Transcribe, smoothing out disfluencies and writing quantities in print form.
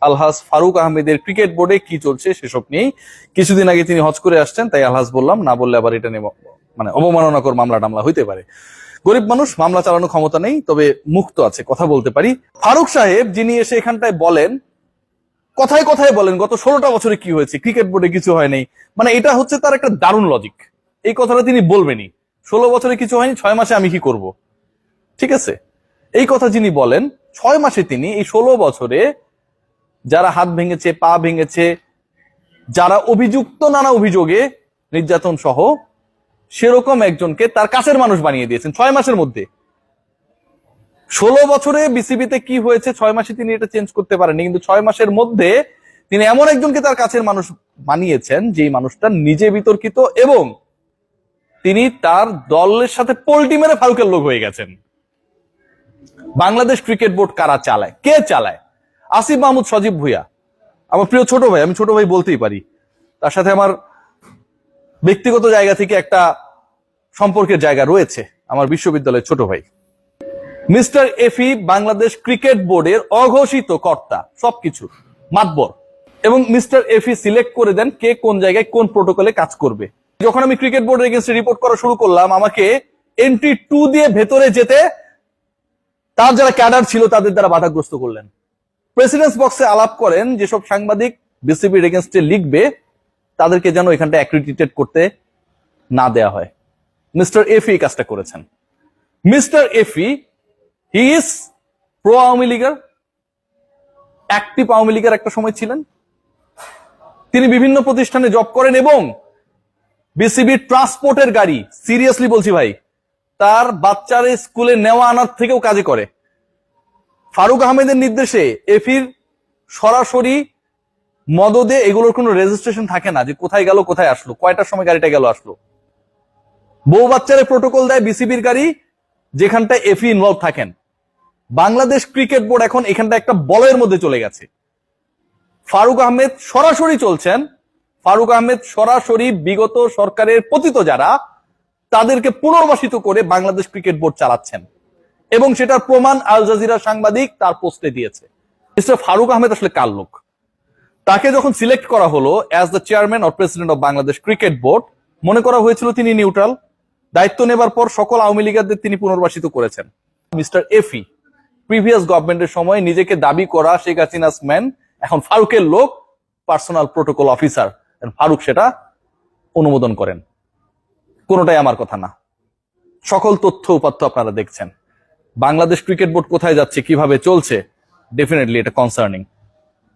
আলহাজ ফারুক আহমেদের ক্রিকেট বোর্ডে কি চলছে সেসব নিয়েই। কিছুদিন আগে তিনি হজ করে আসছেন, তাই আলহাজ বললাম, না বললে আবার এটা নিয়ে মানে অবমাননাকর মামলা টামলা হইতে পারে। গরিব মানুষ, মামলা চালানোর ক্ষমতা নেই, তবে মুক্ত আছে, কথা বলতে পারি। ফারুক সাহেব যিনি এসে এখানটায় বলেন, কথায় কথায় বলেন গত 16টা বছরে কি হয়েছে, ক্রিকেট বোর্ডে কিছু হয় নাই, মানে এটা হচ্ছে তার একটা দারুণ লজিক। এই কথাটা তিনি বলবেনই, 16 বছরে কিছু হয়নি, 6 মাসে আমি কি করব। ঠিক আছে, এই কথা যিনি বলেন, 6 মাসে তিনি এই 16 বছরে যারা হাত ভেঙেছে, পা ভেঙেছে, যারা অভিযুক্ত নানা অভিযোগে নির্যাতন সহ, সেরকম একজনকে তার কাছের মানুষ বানিয়ে দিয়েছেন 6 মাসের মধ্যে। 16 বছরে বিসিবিতে কি হয়েছে 6 মাসে তিনি এটা চেঞ্জ করতে পারেননি, কিন্তু 6 মাসের মধ্যে তিনি এমন একজনকে তার কাছের মানুষ বানিয়েছেন যেই মানুষটা নিজে বিতর্কিত, এবং তিনি তার দলের সাথে পোল্টি মেরে ফারুকের লোক হয়ে গেছেন। বাংলাদেশ ক্রিকেট বোর্ড কারা চালায়, কে চালায়? আসিফ মাহমুদ সজীব ভুঁইয়া আমার প্রিয় ছোট ভাই, আমি ছোট ভাই বলতেই পারি, তার সাথে আমার ব্যক্তিগত জায়গা থেকে একটা সম্পর্কের জায়গা রয়েছে, আমার বিশ্ববিদ্যালয়ের ছোট ভাই। মিস্টার এফি বাংলাদেশ ক্রিকেট বোর্ডের অঘোষিত কর্তা, সবকিছু মাতবর, এবং মিস্টার এফি সিলেক্ট করে দেন কে কোন জায়গায় কোন প্রোটোকলে কাজ করবে। যখন আমি ক্রিকেট বোর্ডের এগেইনস্টে রিপোর্ট করা শুরু করলাম, আমাকে এন্ট্রি 2 দিয়ে ভেতরে যেতে তার যারা ক্যাডার ছিল তাদের দ্বারা বাধাগ্রস্ত করলেন। প্রেসিডেন্টস বক্সে আলাপ করেন যেসব সাংবাদিক বিসিবির এগেইনস্টে লিখবে তাদেরকে যেন এখানটা অ্যাক্রিডিটেট করতে না দেয়া হয়। মিস্টার এফি এই কাজটা করেছেন। মিস্টার এফি হি ইজ প্রো আওয়ামী লীগের, অ্যাক্টিভ আওয়ামী লীগের একটা সময় ছিলেন। তিনি বিভিন্ন প্রতিষ্ঠানে জব করেন এবং বিসিবির ট্রান্সপোর্টের গাড়ি, সিরিয়াসলি বলছি ভাই, তার বাচ্চার স্কুলে নেওয়া আনার থেকেও কাজে করে। ফারুক আহমেদের নির্দেশে এফির সরাসরি মদদে এগুলোর কোনো রেজিস্ট্রেশন থাকে না, যে কোথায় গেল কোথায় আসলো, কয়টার সময় গাড়িটা গেল আসলো। বউ বাচ্চারে প্রোটোকল দেয় বিসিবির গাড়ি, যেখানটায় এফি ইনভলভ থাকেন। বাংলাদেশ ক্রিকেট বোর্ড এখন এখানটা একটা বলয়ের মধ্যে চলে গেছে। ফারুক আহমেদ সরাসরি চলছেন, ফারুক আহমেদ সরাসরি বিগত সরকারের পতিত যারা, তাদেরকে পুনর্বাসিত করে বাংলাদেশ ক্রিকেট বোর্ড চালাচ্ছেন, এবং সেটার প্রমাণ আল জাজিরা সাংবাদিক তার পোস্টে দিয়েছে। মিস্টার ফারুক আহমেদ আসলে কার লোক? তাকে যখন সিলেক্ট করা হলো as the chairman or president of Bangladesh cricket board, মনে করা হয়েছিল তিনি নিউট্রাল। দায়িত্ব নেবার পর সকল আওয়ামী লীগারদের তিনি পুনর্বাসিত করেছেন। মিস্টার এফি প্রিভিয়াস গভর্নমেন্টের সময় নিজেকে দাবি করা শেখ হাসিনাস ম্যান, এখন ফারুকের লোক, পার্সোনাল প্রোটোকল অফিসার, ফারুক সেটা অনুমোদন করেন। কোনোটাই আমার কথা না, সকল তথ্য উপাত্ত আপনারা দেখছেন। বাংলাদেশ ক্রিকেট বোর্ড কোথায় যাচ্ছে, কিভাবে চলছে, ডেফিনেটলি এটা কনসার্নিং।